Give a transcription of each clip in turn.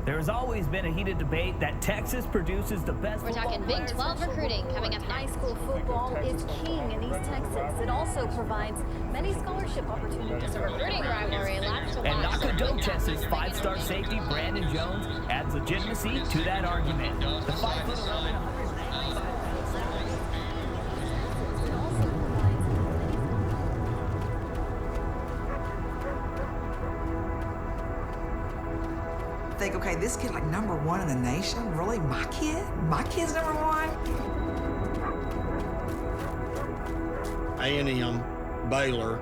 There has always been a heated debate that Texas produces the best. We're talking Big 12 recruiting coming up High next. school football is king in East Texas. It also provides many scholarship opportunities. A recruiting rivalry, lots to watch. And Nacogdoches' five-star safety Brandon Jones adds legitimacy to that argument. The 5'11" think, okay, this kid like #1 in the nation? Really? My kid? My kid's #1? A&M, Baylor,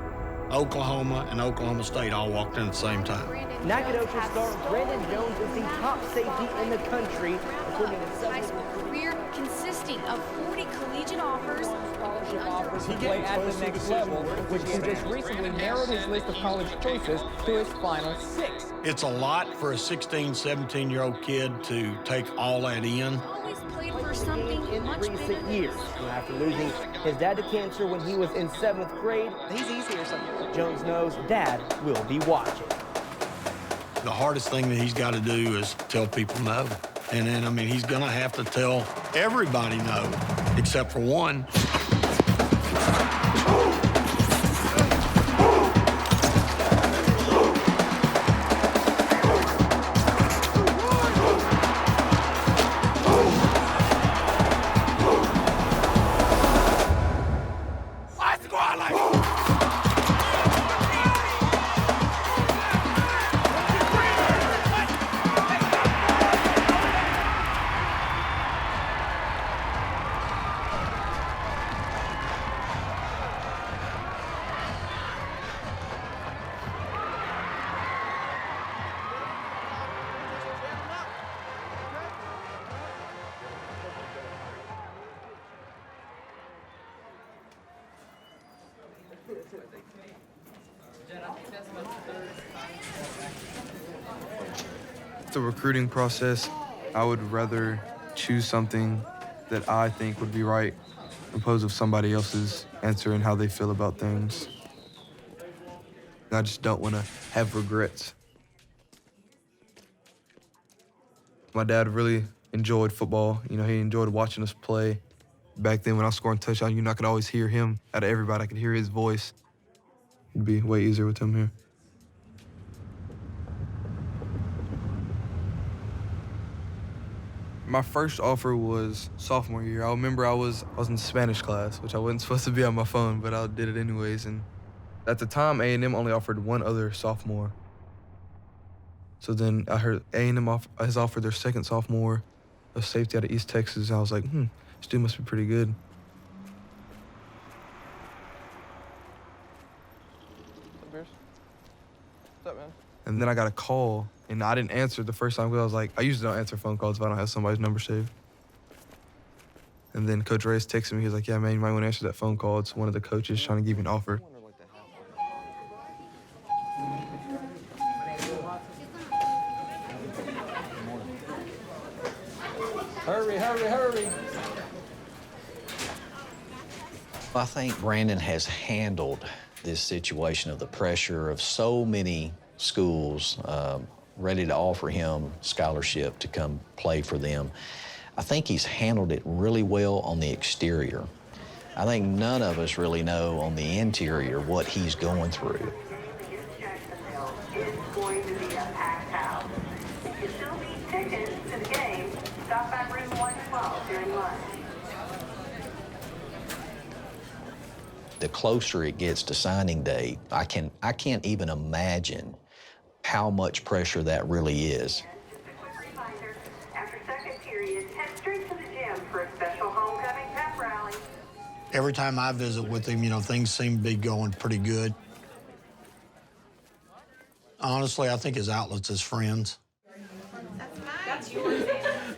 Oklahoma, and Oklahoma State all walked in at the same time. Nacogdoches star Brandon Jones is the top safety in the country, according to High school career consisting of 40 collegiate offers. offers to play at the next level, which he just recently narrowed his list of college choices to his final 6. It's a lot for a 16, 17-year-old kid to take all that in. Always played for something In much bigger recent than years, after losing his dad to cancer when he was in 7th grade, He's easy or something. Jones knows Dad will be watching. The hardest thing that he's got to do is tell people no. And then, I mean, he's going to have to tell everybody no, except for one. The recruiting process, I would rather choose something that I think would be right opposed of somebody else's answer and how they feel about things. I just don't want to have regrets. My dad really enjoyed football. You know, he enjoyed watching us play. Back then when I was scoring touchdowns, I could always hear him out of everybody. I could hear his voice. It'd be way easier with him here. My first offer was sophomore year. I remember I was in Spanish class, which I wasn't supposed to be on my phone, but I did it anyways. And at the time, A&M only offered one other sophomore. So then I heard A&M has offered their second sophomore of safety out of East Texas. And I was like, this dude must be pretty good. What's up, man? And then I got a call, and I didn't answer the first time because I was like, I usually don't answer phone calls if I don't have somebody's number saved. And then Coach Reyes texted me. He was like, yeah, man, you might want to answer that phone call. It's one of the coaches trying to give you an offer. Hurry, hurry, hurry. I think Brandon has handled this situation of the pressure of so many schools ready to offer him scholarship to come play for them. I think he's handled it really well on the exterior. I think none of us really know on the interior what he's going through. It's going to be a packed house. If you still need tickets to the game, stop by room 112 during lunch. The closer it gets to signing day, I can't even imagine how much pressure that really is. Just a quick reminder, after second period, head straight to the gym for a special homecoming pep rally. Every time I visit with him, things seem to be going pretty good. Honestly, I think his outlet's his friends. That's yours.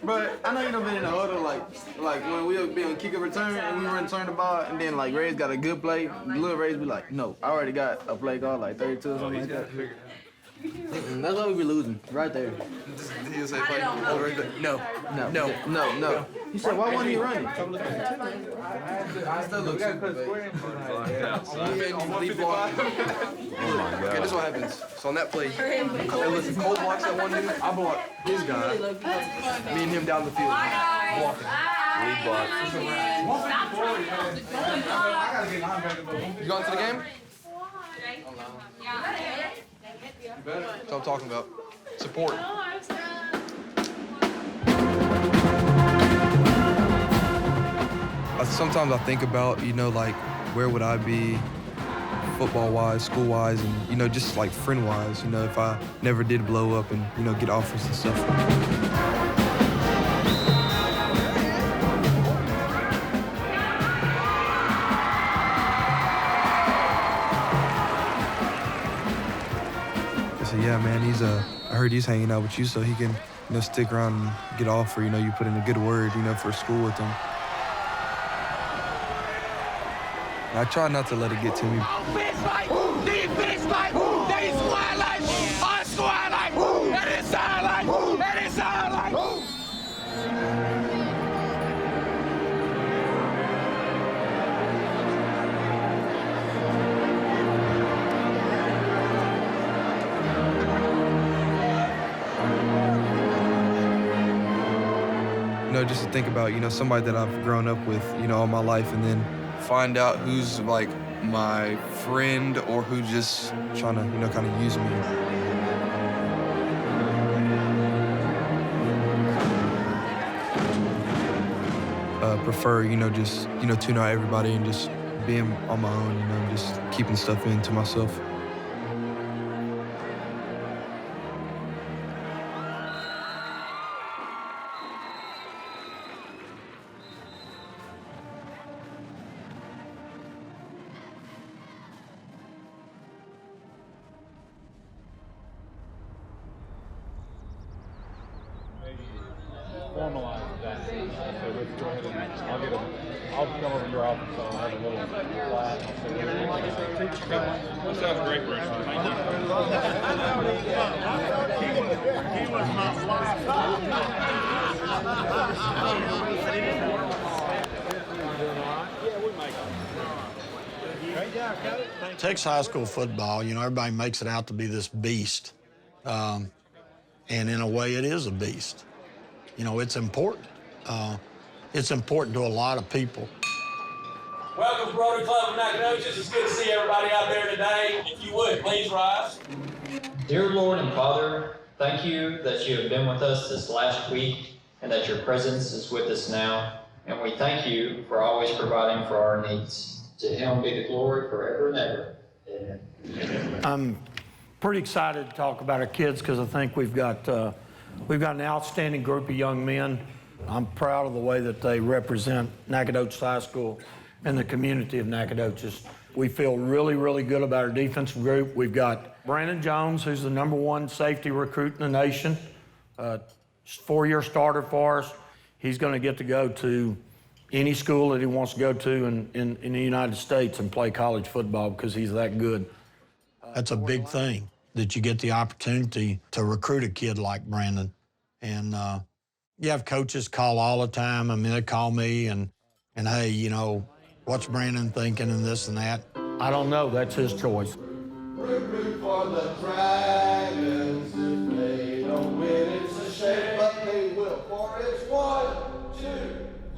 But I know you done been in the huddle, like when we'll be on kick and return and we return the ball, and then like Ray's got a good play, little Ray's be like, no, I already got a play called like 32 or something like that. That's why we be losing, right there. He'll say, play. No. He said, why wasn't he running? I still look super big. Lead block. Okay, this is what happens. So on that play, hey, listen, Cole blocks that one dude, I block his guy. Me and him down the field. Blocking. Lead block. You going to the game? That's what I'm talking about. Support. Sometimes I think about, like, where would I be football-wise, school-wise, and, just, like, friend-wise, if I never did blow up and, get offers and stuff. I said, yeah, man, I heard he's hanging out with you so he can, stick around and get off, or, you put in a good word, for school with him. I try not to let it get to me. Offense fight, defense fight, that is squad life, our squad life, that is our life, that is our life. Just to think about, somebody that I've grown up with, all my life, and then find out who's like my friend or who's just trying to, kind of use me. Prefer, just, tune out everybody and just being on my own, just keeping stuff in to myself. Formalize that. So let's go ahead and I'll come over to your office. So I'll have a little class. That sounds great, Bruce. Thank you. He was my Texas high school football, everybody makes it out to be this beast. And in a way, it is a beast. It's important. It's important to a lot of people. Welcome to Rotary Club of Nacogdoches. It's good to see everybody out there today. If you would, please rise. Dear Lord and Father, thank you that you have been with us this last week and that your presence is with us now. And we thank you for always providing for our needs. To him be the glory forever and ever. Amen. I'm pretty excited to talk about our kids because I think we've got an outstanding group of young men. I'm proud of the way that they represent Nacogdoches High School and the community of Nacogdoches. We feel really, really good about our defensive group. We've got Brandon Jones, who's the #1 safety recruit in the nation, 4-year starter for us. He's going to get to go to any school that he wants to go to in the United States and play college football because he's that good. That's a big thing, that you get the opportunity to recruit a kid like Brandon. And you have coaches call all the time. I mean, they call me and hey, what's Brandon thinking and this and that. I don't know. That's his choice. Recruit for the Dragons. If they don't win, it's a shame, but they will. For it's 1, 2,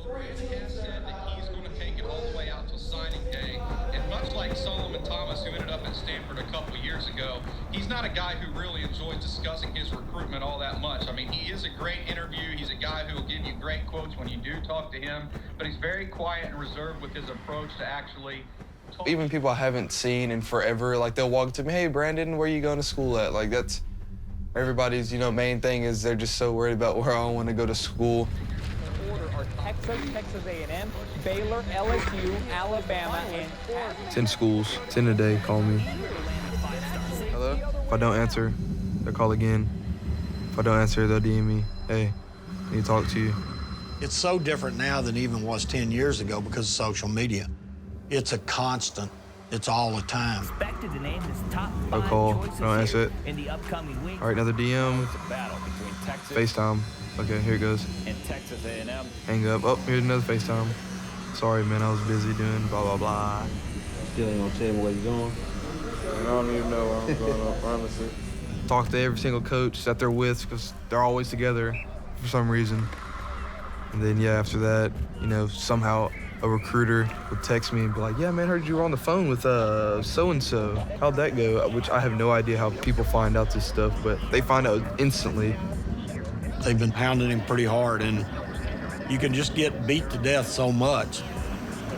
3. Ken said that he's going to take it all the way out till signing day. And much like Solomon Thomas, who ended up at Stanford a couple of years ago, he's not a guy who really enjoys discussing his recruitment all that much. I mean, he is a great interview. He's a guy who will give you great quotes when you do talk to him, but he's very quiet and reserved with his approach to actually talk. Even people I haven't seen in forever, like they'll walk to me, hey, Brandon, where are you going to school at? Like that's everybody's, main thing is they're just so worried about where I want to go to school. Are Texas, Texas A&M, Baylor, LSU, Alabama, and 10 schools, 10 a day, call me. Hello? If I don't answer, they'll call again. If I don't answer, they'll DM me, hey, I need to talk to you. It's so different now than even was 10 years ago because of social media. It's a constant It's all the time. Expected to name his top No 5 call. choices Don't answer here it. in the upcoming week. All right, another DM. It's a battle between Texas FaceTime. Okay, here it goes. and Texas A&M. Hang up. Oh, here's another FaceTime. Sorry, man, I was busy doing blah, blah, blah. Still ain't gonna tell me where you going? I don't even know where I'm going, honestly. Talk to every single coach that they're with because they're always together for some reason. And then, yeah, after that, you know, somehow a recruiter would text me and be like, yeah, man, heard you were on the phone with so-and-so. How'd that go? Which I have no idea how people find out this stuff, but they find out instantly. They've been pounding him pretty hard, and you can just get beat to death so much,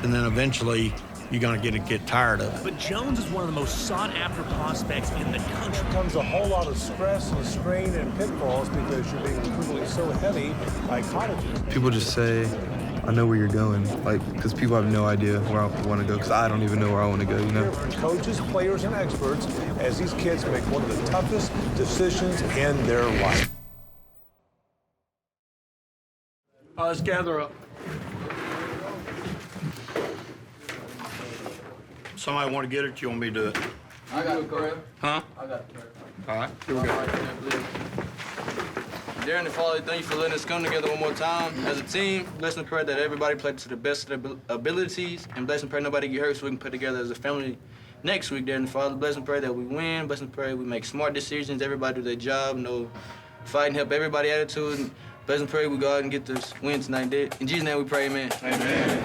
and then eventually you're going to get tired of it. But Jones is one of the most sought-after prospects in the country. Comes a whole lot of stress and strain and pitfalls because you're being recruited so heavy by colleges. People just say, I know where you're going, like, because people have no idea where I want to go, because I don't even know where I want to go, you know? Coaches, players, and experts as these kids make one of the toughest decisions in their life. Let's gather up. Somebody want to get it? You want me to do it? I got it, Corey. Huh? I got it. All right, here we go. Dear and Father, thank you for letting us come together one more time as a team. Bless and pray that everybody plays to the best of their abilities, and bless and pray nobody get hurt so we can put together as a family next week, dear and Father. Bless and pray that we win. Bless and pray we make smart decisions. Everybody do their job. No fighting, help everybody attitude. Bless and pray we go out and get this win tonight. In Jesus' name we pray, amen. Amen.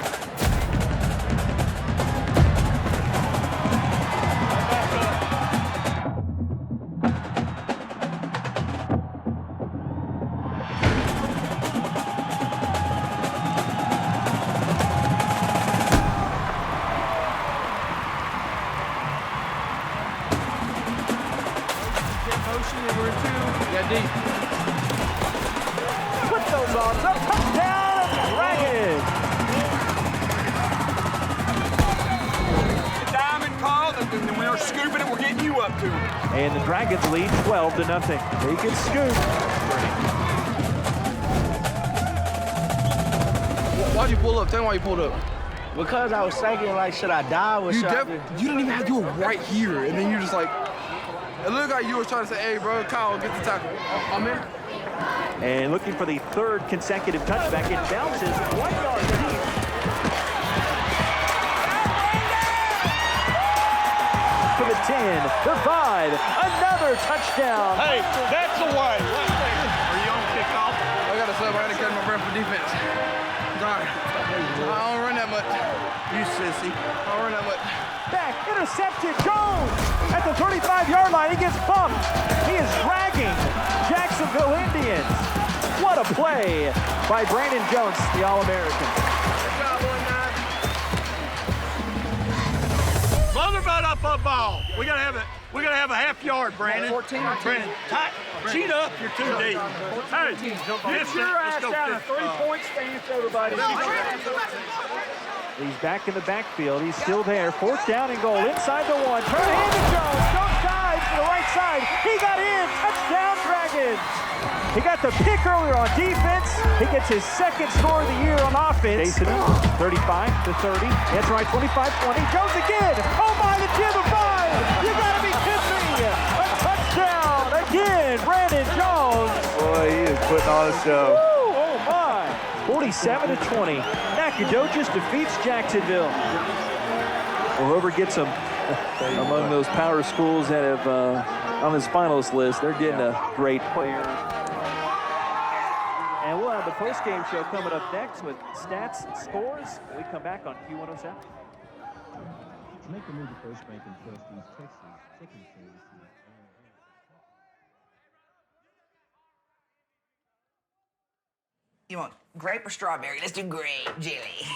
Got deep. Put those arms up, touchdown, Dragons! Diamond call, and when we're scooping it, we're getting you up to it. And the Dragons lead 12-0. They can scoop. Why'd you pull up? Tell me why you pulled up. Because I was thinking, like, should I dive or You should I... didn't even have to do it right here, and then you're just like, it looked like you were trying to say, hey, bro, Kyle, get the tackle. I'm in. And looking for the third consecutive touchback. It bounces 1 yard deep. To the 10, the 5, another touchdown. Hey, that's the way. Are you on kickoff? I got to sub. I got to catch my breath for defense. Sorry. I don't run that much. You sissy. I don't run that much. Back, intercepted, Jones at the 35-yard line. He gets bumped. He is dragging Jacksonville Indians. What a play by Brandon Jones, the All-American. Good job, 1-9. Mother butt up a ball. We gotta have it. We gotta have a half yard, Brandon. 14 or 10. Brandon, cheat up. You're too deep. Hey, get your ass down a 3-point stance, everybody. He's back in the backfield. He's still there. 4th down and goal inside the 1. Turn it into Jones. Jones dives to the right side. He got in. Touchdown, Dragons. He got the pick earlier on defense. He gets his 2nd score of the year on offense. 35 to 30. That's right, 25-20. Jones again. Oh my, the 10 to 5. You gotta be kidding me. A touchdown again, Brandon Jones. Boy, he is putting on a show. Woo, oh my. 47-20. Nacogdoches defeats Jacksonville. Well, whoever gets them among those power schools that have on this finalist list, they're getting a great player. And we'll have the post-game show coming up next with stats and scores when we come back on Q107. To make the move to First Bank and Trustees Texas Chicken Services. You want grape or strawberry? Let's do grape jelly.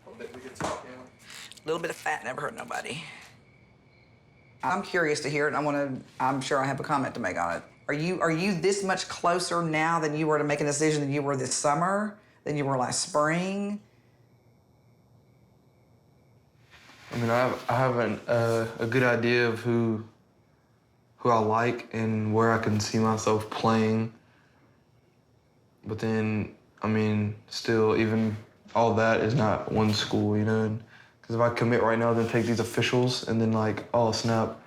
I bet we can talk, yeah. A little bit of fat never hurt nobody. I'm curious to hear it. I'm sure I have a comment to make on it. Are you this much closer now than you were to make a decision than you were this summer, than you were last spring? I mean, I have a good idea of who I like and where I can see myself playing. But then, I mean, still, even all that is not one school, you know? Because if I commit right now, then take these officials, and then like, oh snap,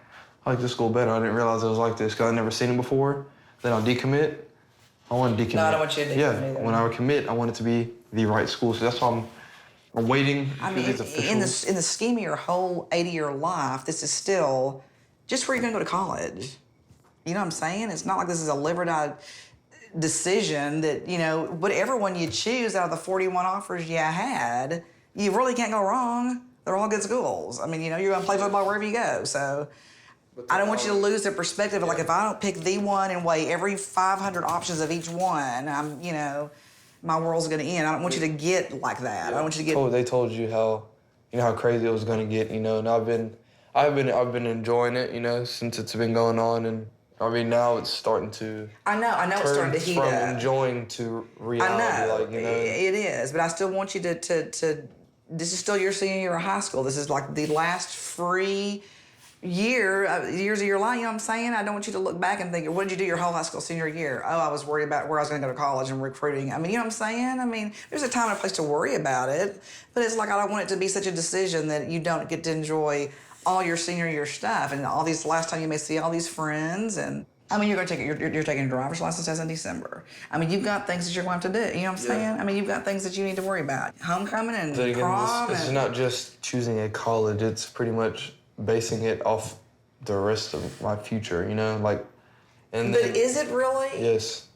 I like this school better. I didn't realize it was like this because I'd never seen it before. Then I'll decommit. I want to decommit. No, I don't want you to decommit either. When I commit, I want it to be the right school. So that's why I'm waiting for these officials. In the scheme of your whole 80-year life, this is still just where you're gonna go to college. You know what I'm saying? It's not like this is a live-or-die decision that, you know, whatever one you choose out of the 41 offers you had, you really can't go wrong. They're all good schools. I mean, you know, you're gonna play football wherever you go. So I don't want you to lose the perspective of like, if I don't pick the one and weigh every 500 options of each one, I'm, you know, my world's gonna end. I don't want you to get like that. I don't want you to get. They told you how, you know, how crazy it was gonna get, you know, and I've been enjoying it, you know, since it's been going on, and I mean now it's starting to. I know it's starting to heat up. From enjoying to reality, I know, like, you know. It is, but I still want you to. This is still your senior year of high school. This is like the last free years of your life, you know what I'm saying? I don't want you to look back and think, what did you do your whole high school senior year? Oh, I was worried about where I was gonna go to college and recruiting. I mean, you know what I'm saying? I mean, there's a time and a place to worry about it, but it's like I don't want it to be such a decision that you don't get to enjoy all your senior year stuff and all these, last time you may see all these friends. And I mean, you're taking your driver's license test in December. I mean, you've got things that you're going to have to do, you know what I'm saying? I mean, you've got things that you need to worry about. Homecoming and prom. It's not just choosing a college, it's pretty much basing it off the rest of my future, you know, like. And but is it really? Yes.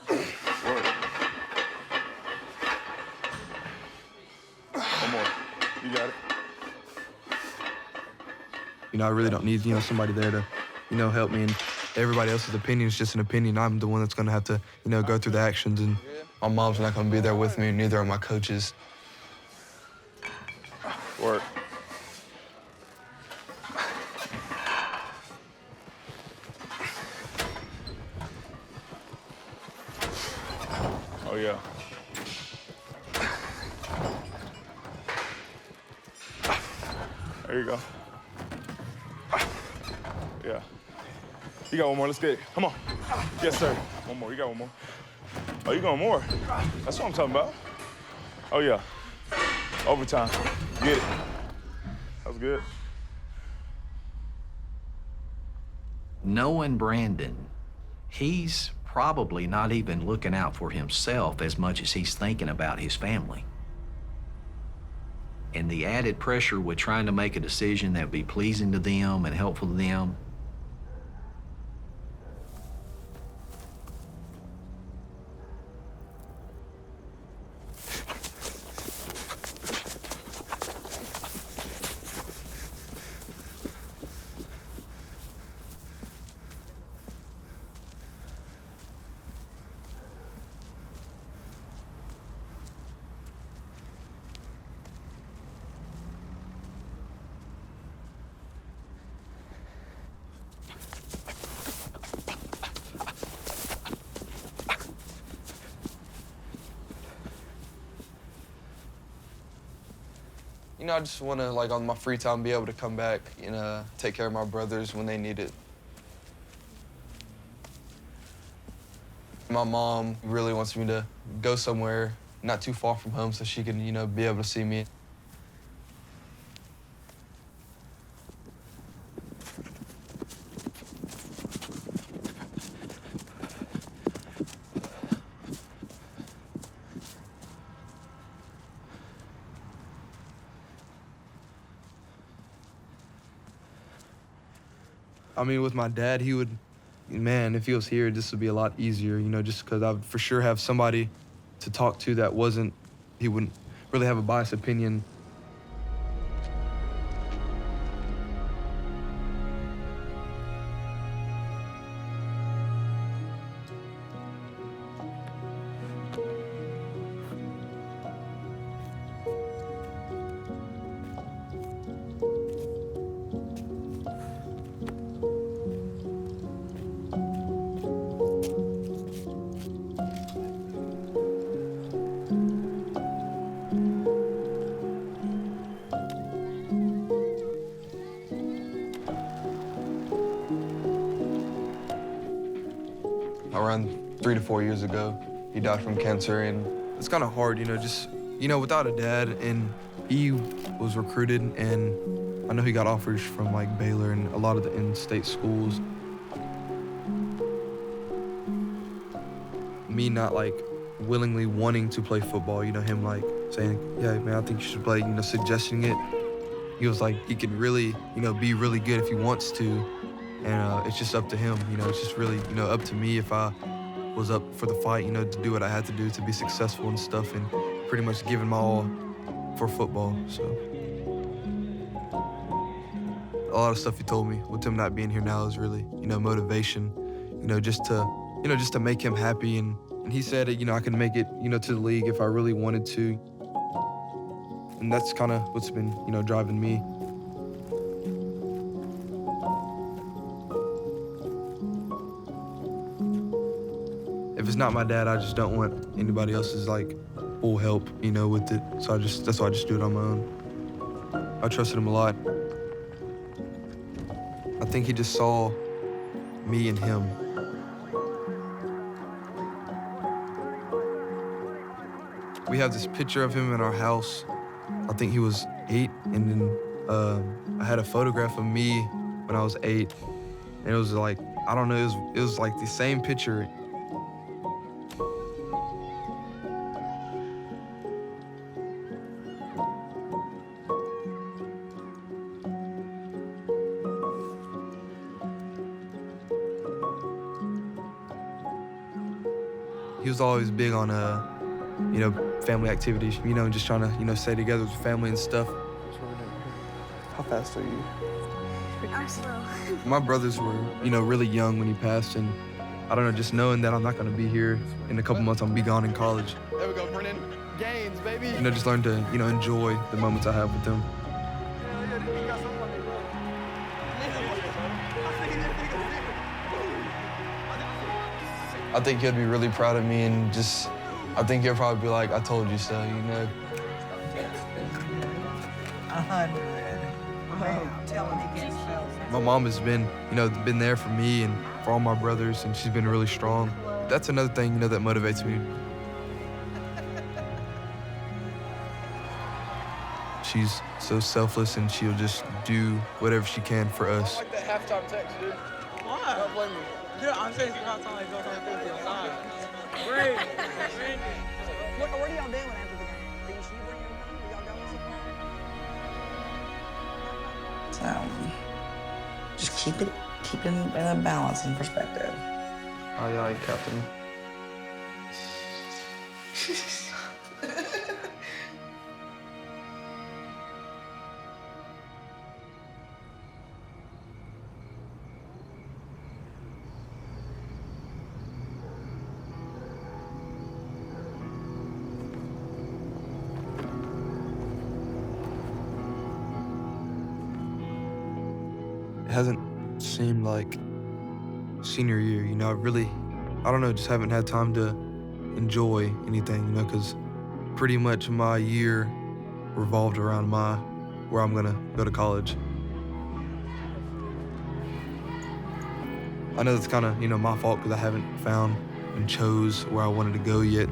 One more. You got it. You know, I really don't need, you know, somebody there to, you know, help me. And everybody else's opinion is just an opinion. I'm the one that's gonna have to, you know, go through the actions. And my mom's not gonna be there with me, and neither are my coaches. Work. Oh, yeah. There you go. Yeah. You got one more. Let's get it. Come on. Yes, sir. One more. You got one more. Oh, you going more? That's what I'm talking about. Oh, yeah. Overtime. Get it. That was good. Knowing Brandon, he's probably not even looking out for himself as much as he's thinking about his family. And the added pressure with trying to make a decision that would be pleasing to them and helpful to them. You know, I just want to, like, on my free time, be able to come back and take care of my brothers when they need it. My mom really wants me to go somewhere not too far from home so she can, you know, be able to see me. I mean, with my dad, he would, man, if he was here, this would be a lot easier, you know, just because I would for sure have somebody to talk to that wasn't, he wouldn't really have a biased opinion. Around 3 to 4 years ago, he died from cancer, and it's kind of hard, just, without a dad, and he was recruited, and I know he got offers from like Baylor and a lot of the in-state schools. Me not like willingly wanting to play football, him like saying, yeah, man, I think you should play, suggesting it. He was like, he can really, be really good if he wants to, and it's just up to him, it's just really, up to me if I was up for the fight, to do what I had to do to be successful and stuff, and pretty much giving my all for football, so. A lot of stuff he told me with him not being here now is really, motivation, just to make him happy, and he said, I could make it, to the league if I really wanted to. And that's kind of what's been, driving me. If it's not my dad, I just don't want anybody else's like full help, with it. So that's why I just do it on my own. I trusted him a lot. I think he just saw me and him. We have this picture of him in our house. I think he was 8, and then I had a photograph of me when I was 8, and it was like, I don't know, it was like the same picture. He was always big on, family activities, and just trying to, stay together with family and stuff. How fast are you? I'm slow. My brothers were, really young when he passed, and I don't know, just knowing that I'm not gonna be here in a couple months, I'm gonna be gone in college. There we go, Brennan. Gains, baby. Just learn to, enjoy the moments I have with them. I think he'll be really proud of me, and just, I think he'll probably be like, I told you so, 100. Tell him he can't spell. My mom has been, been there for me and for all my brothers, and she's been really strong. That's another thing, that motivates me. She's so selfless, and she'll just do whatever she can for us. I like that halftime text, dude. Why? Don't blame me. Yeah, I'm saying it's not like don't Great. What are y'all doing after the game? Are you bringing him home? Are y'all going somewhere? So, just keep it in a balance and perspective. Aye, aye, Captain. It hasn't seemed like senior year, I don't know, just haven't had time to enjoy anything, because pretty much my year revolved around where I'm gonna go to college. I know that's kind of, my fault because I haven't found and chose where I wanted to go yet.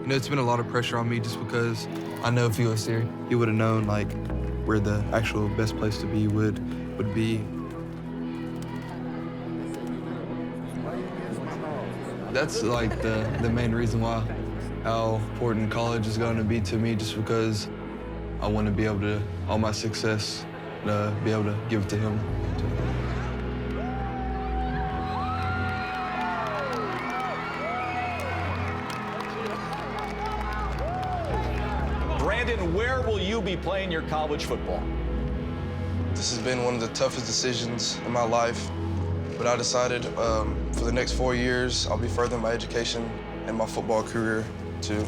It's been a lot of pressure on me just because I know if he was here, he would have known like where the actual best place to be would be. That's like the main reason why how important college is going to be to me, just because I want to be able to, all my success, be able to give it to him. Brandon, where will you be playing your college football? This has been one of the toughest decisions in my life, but I decided for the next 4 years, I'll be furthering my education and my football career too.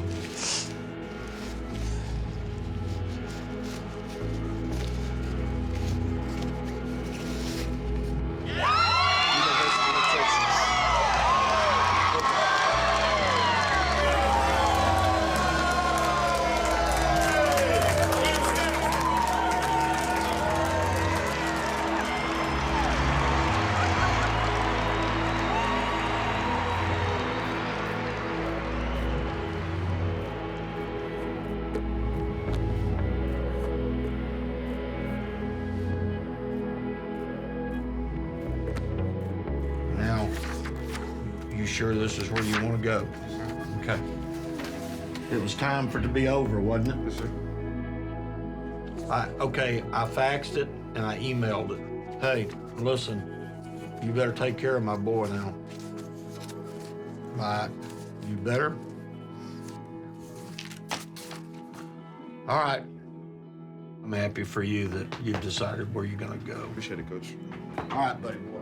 sure this is where you want to go. Okay. It was time for it to be over, wasn't it? Yes, sir. Okay, I faxed it and I emailed it. Hey, listen, you better take care of my boy now. You better? All right. I'm happy for you that you've decided where you're gonna go. Appreciate it, Coach. All right, buddy boy.